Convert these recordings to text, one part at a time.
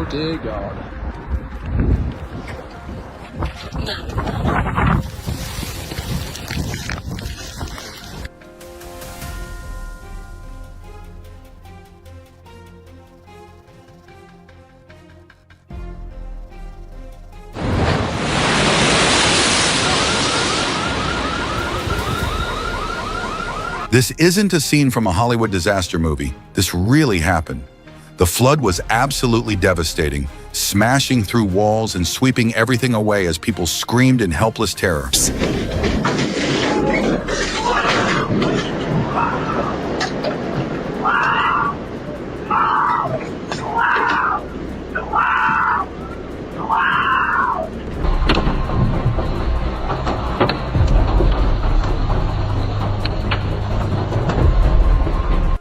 Oh dear God. This isn't a scene from a Hollywood disaster movie. This really happened. The flood was absolutely devastating, smashing through walls and sweeping everything away as people screamed in helpless terror.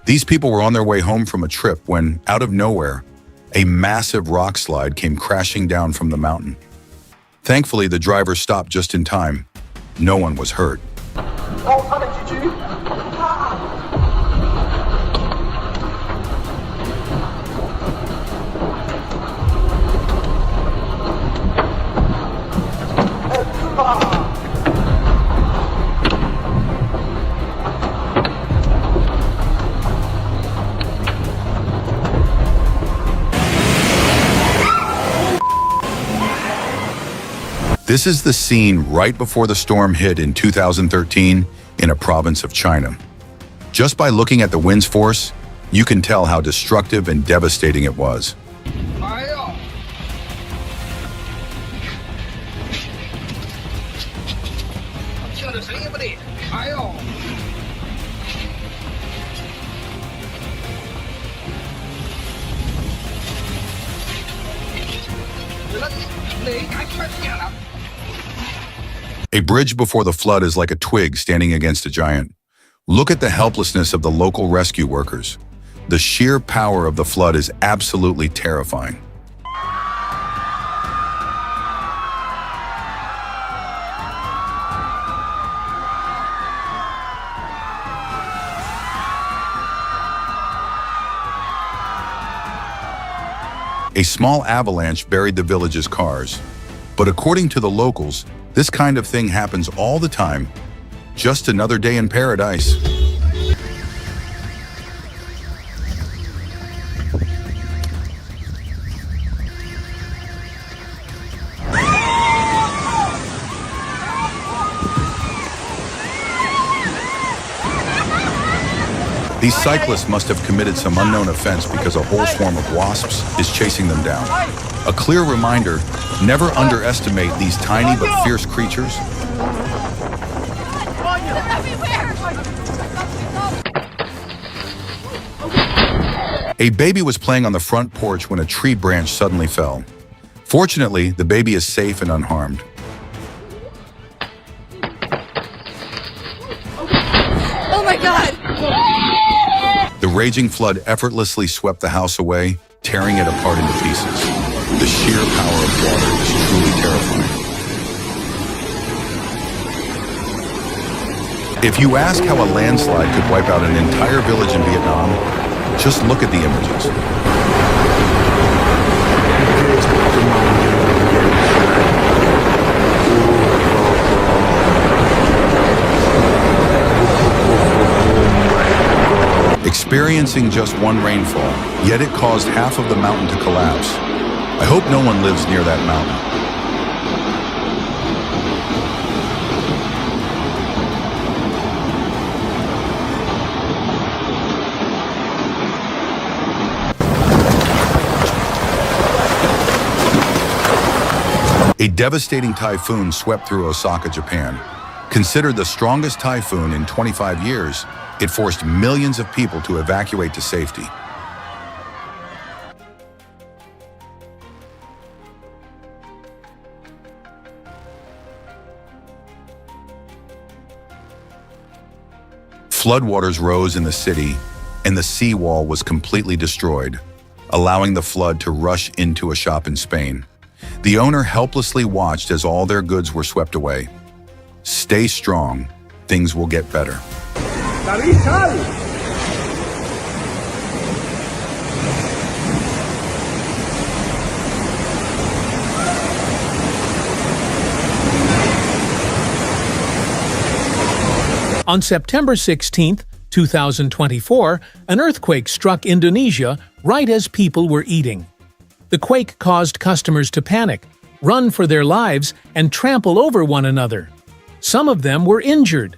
These people were on their way home from a trip when, out of nowhere, a massive rock slide came crashing down from the mountain. Thankfully, the driver stopped just in time. No one was hurt. This is the scene right before the storm hit in 2013 in a province of China. Just by looking at the wind's force, you can tell how destructive and devastating it was. A bridge before the flood is like a twig standing against a giant. Look at the helplessness of the local rescue workers. The sheer power of the flood is absolutely terrifying. A small avalanche buried the village's cars. But according to the locals, this kind of thing happens all the time. Just another day in paradise. These cyclists must have committed some unknown offense because a whole swarm of wasps is chasing them down. A clear reminder, never underestimate these tiny but fierce creatures. A baby was playing on the front porch when a tree branch suddenly fell. Fortunately, the baby is safe and unharmed. Oh my God! The raging flood effortlessly swept the house away, tearing it apart into pieces. The sheer power of water is truly terrifying. If you ask how a landslide could wipe out an entire village in Vietnam, just look at the images. Experiencing just one rainfall, yet it caused half of the mountain to collapse. I hope no one lives near that mountain. A devastating typhoon swept through Osaka, Japan. Considered the strongest typhoon in 25 years, it forced millions of people to evacuate to safety. Floodwaters rose in the city, and the seawall was completely destroyed, allowing the flood to rush into a shop in Spain. The owner helplessly watched as all their goods were swept away. Stay strong, things will get better. On September 16, 2024, an earthquake struck Indonesia right as people were eating. The quake caused customers to panic, run for their lives, and trample over one another. Some of them were injured.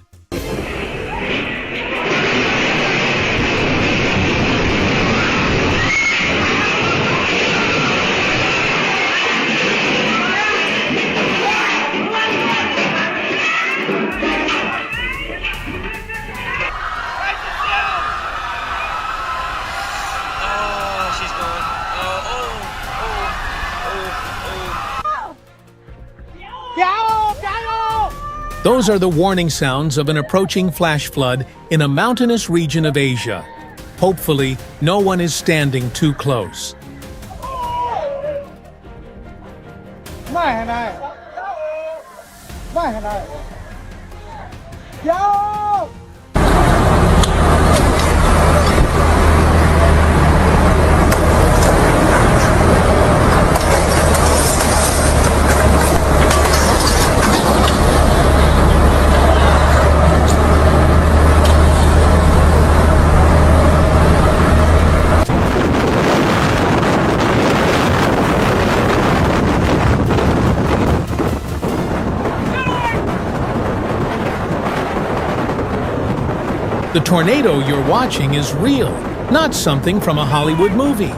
Those are the warning sounds of an approaching flash flood in a mountainous region of Asia. Hopefully, no one is standing too close. The tornado you're watching is real, not something from a Hollywood movie.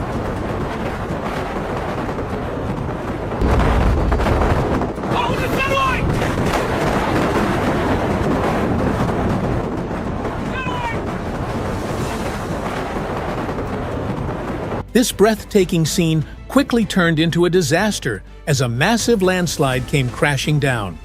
This breathtaking scene quickly turned into a disaster as a massive landslide came crashing down.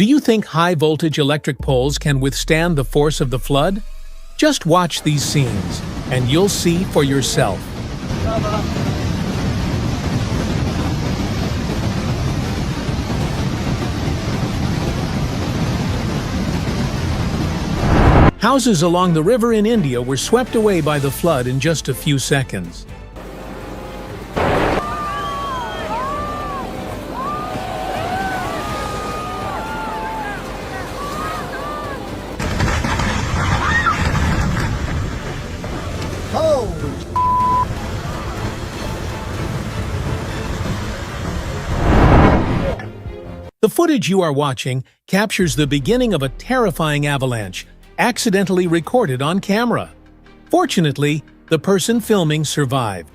Do you think high-voltage electric poles can withstand the force of the flood? Just watch these scenes, and you'll see for yourself. Houses along the river in India were swept away by the flood in just a few seconds. The footage you are watching captures the beginning of a terrifying avalanche, accidentally recorded on camera. Fortunately, the person filming survived.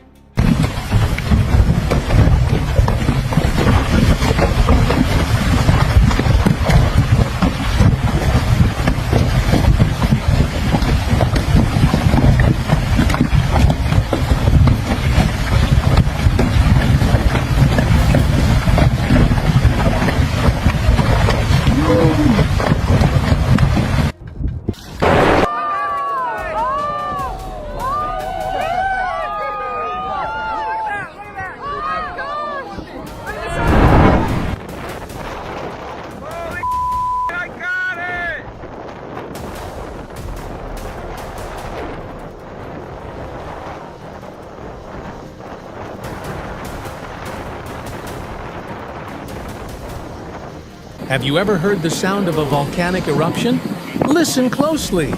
Have you ever heard the sound of a volcanic eruption? Listen closely.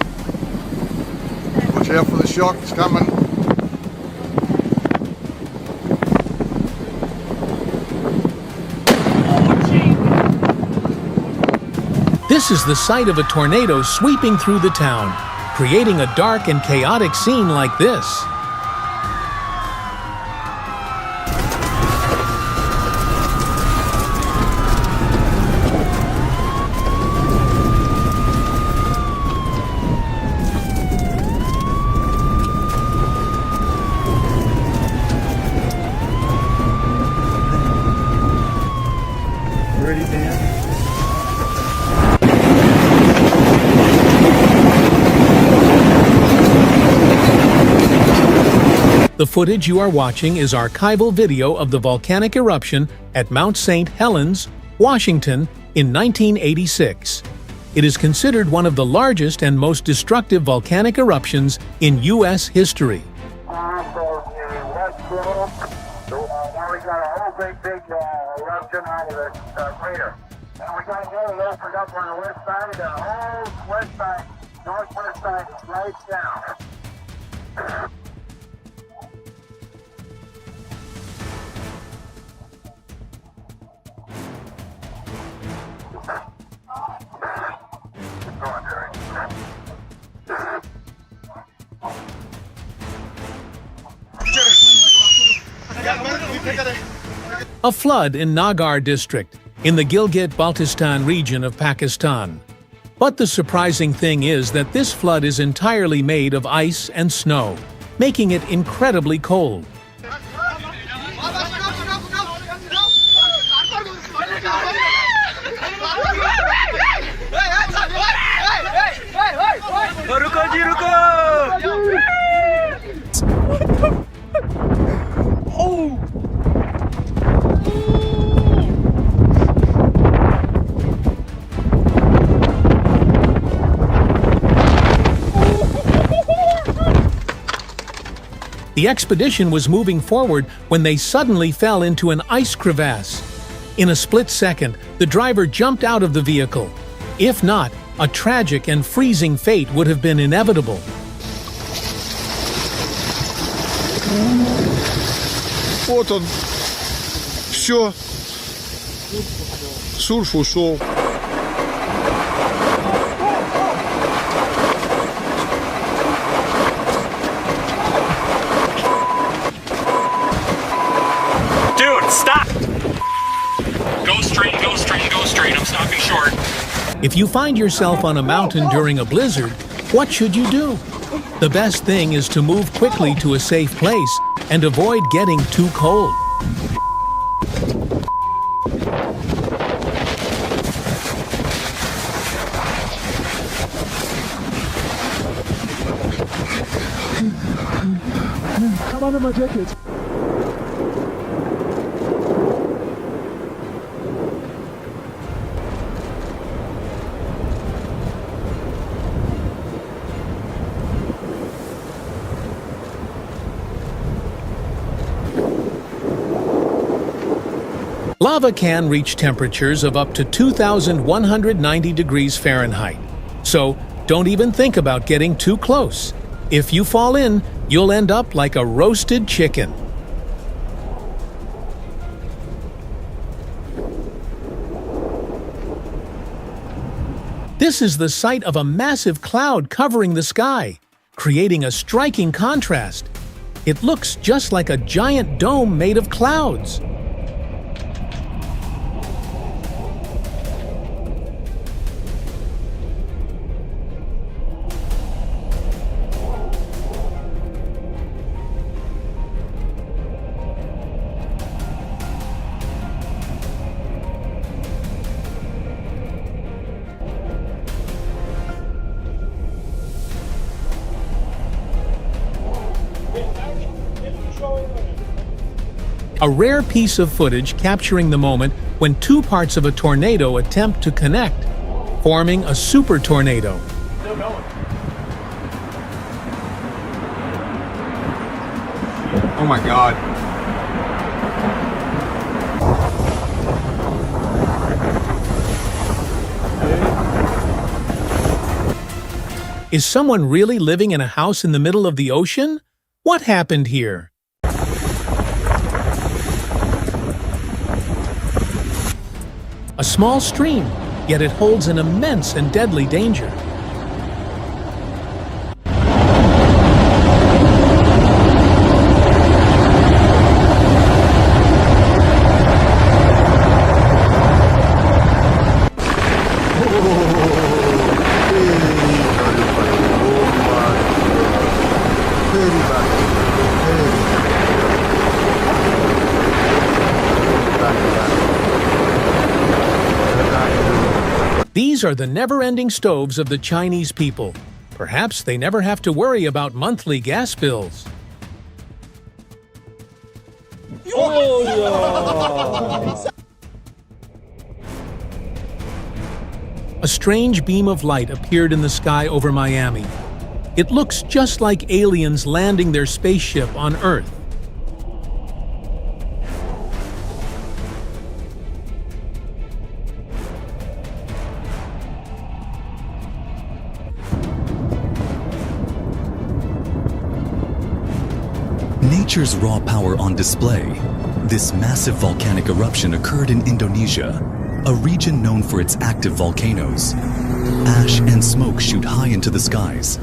Watch out for the shock, it's coming. This is the site of a tornado sweeping through the town, creating a dark and chaotic scene like this. The footage you are watching is archival video of the volcanic eruption at Mount St. Helens, Washington, in 1986. It is considered one of the largest and most destructive volcanic eruptions in U.S. history. We got a whole big eruption out of the crater. And we got another opened up on the west side. The whole west side, northwest side is right down. Keep going, Jerry. A flood in Nagar district in the Gilgit-Baltistan region of Pakistan. But the surprising thing is that this flood is entirely made of ice and snow, making it incredibly cold. The expedition was moving forward when they suddenly fell into an ice crevasse. In a split second, the driver jumped out of the vehicle. If not, a tragic and freezing fate would have been inevitable. Вот он. Все. Сурф ушел. Dude, stop! Go straight, go straight, go straight. I'm stopping short. If you find yourself on a mountain during a blizzard, what should you do? The best thing is to move quickly to a safe place and avoid getting too cold. Come under my jacket. Lava can reach temperatures of up to 2,190 degrees Fahrenheit. So, don't even think about getting too close. If you fall in, you'll end up like a roasted chicken. This is the site of a massive cloud covering the sky, creating a striking contrast. It looks just like a giant dome made of clouds. A rare piece of footage capturing the moment when two parts of a tornado attempt to connect, forming a super tornado. Oh my God. Is someone really living in a house in the middle of the ocean? What happened here? A small stream, yet it holds an immense and deadly danger. These are the never-ending stoves of the Chinese people. Perhaps they never have to worry about monthly gas bills. A strange beam of light appeared in the sky over Miami. It looks just like aliens landing their spaceship on Earth. Nature's raw power on display. This massive volcanic eruption occurred in Indonesia, a region known for its active volcanoes. Ash and smoke shoot high into the skies.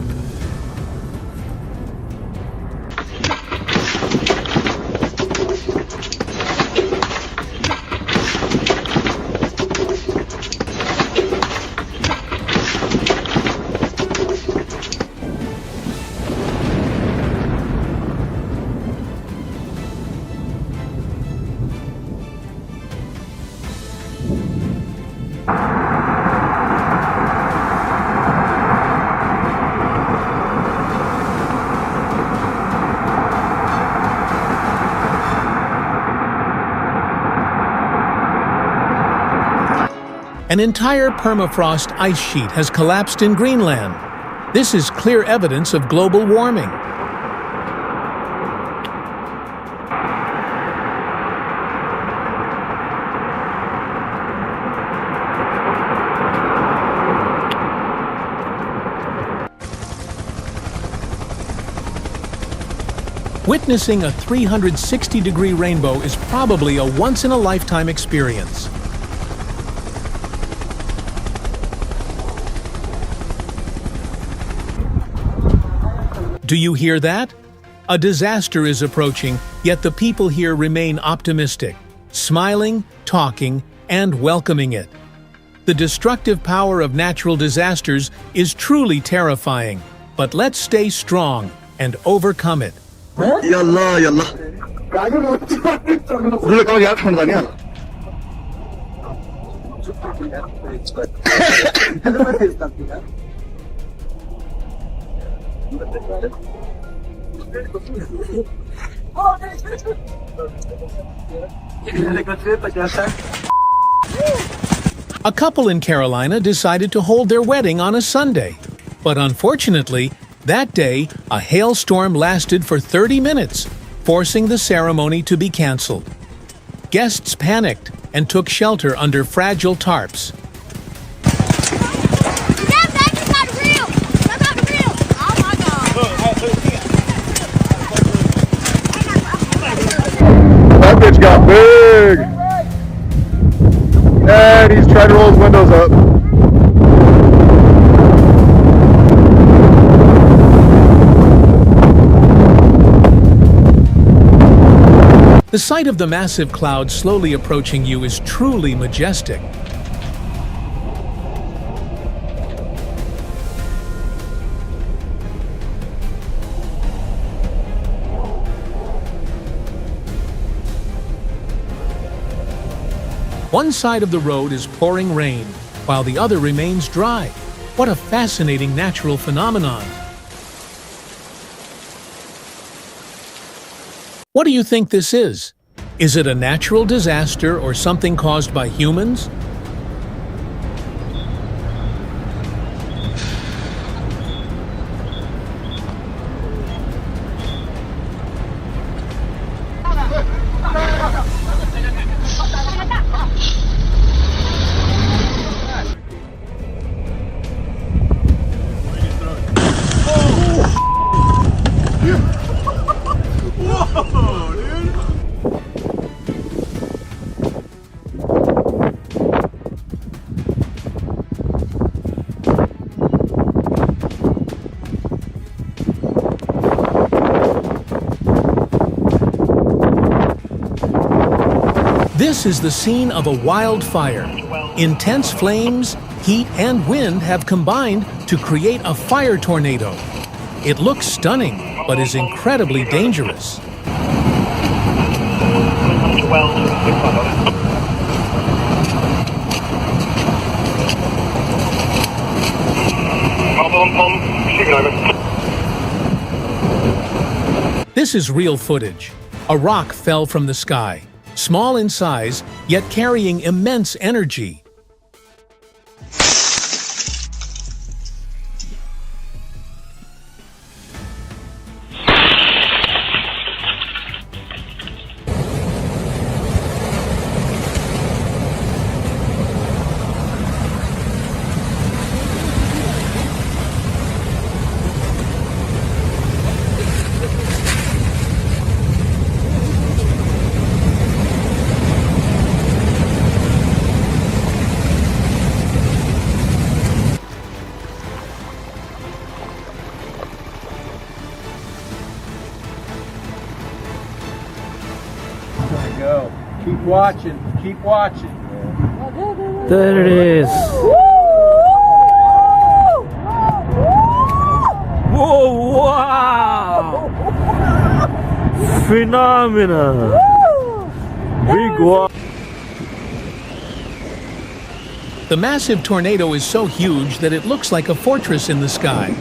An entire permafrost ice sheet has collapsed in Greenland. This is clear evidence of global warming. Witnessing a 360-degree rainbow is probably a once-in-a-lifetime experience. Do you hear that? A disaster is approaching, yet the people here remain optimistic, smiling, talking, and welcoming it. The destructive power of natural disasters is truly terrifying, but let's stay strong and overcome it. يلا يلا بقول لك اقعد احمد غنيان A couple in Carolina decided to hold their wedding on a Sunday. But unfortunately, that day, a hailstorm lasted for 30 minutes, forcing the ceremony to be canceled. Guests panicked and took shelter under fragile tarps. That's not real! That's not real! Oh my god! That bitch got big and he's trying to roll his windows up. The sight of the massive cloud slowly approaching you is truly majestic. One side of the road is pouring rain, while the other remains dry. What a fascinating natural phenomenon. What do you think this is? Is it a natural disaster or something caused by humans? This is the scene of a wildfire. Intense flames, heat, and wind have combined to create a fire tornado. It looks stunning, but is incredibly dangerous. This is real footage. A rock fell from the sky, small in size, yet carrying immense energy. Go. Keep watching. Keep watching. There it is. Whoa, wow! Phenomenal. Big one. The massive tornado is so huge that it looks like a fortress in the sky.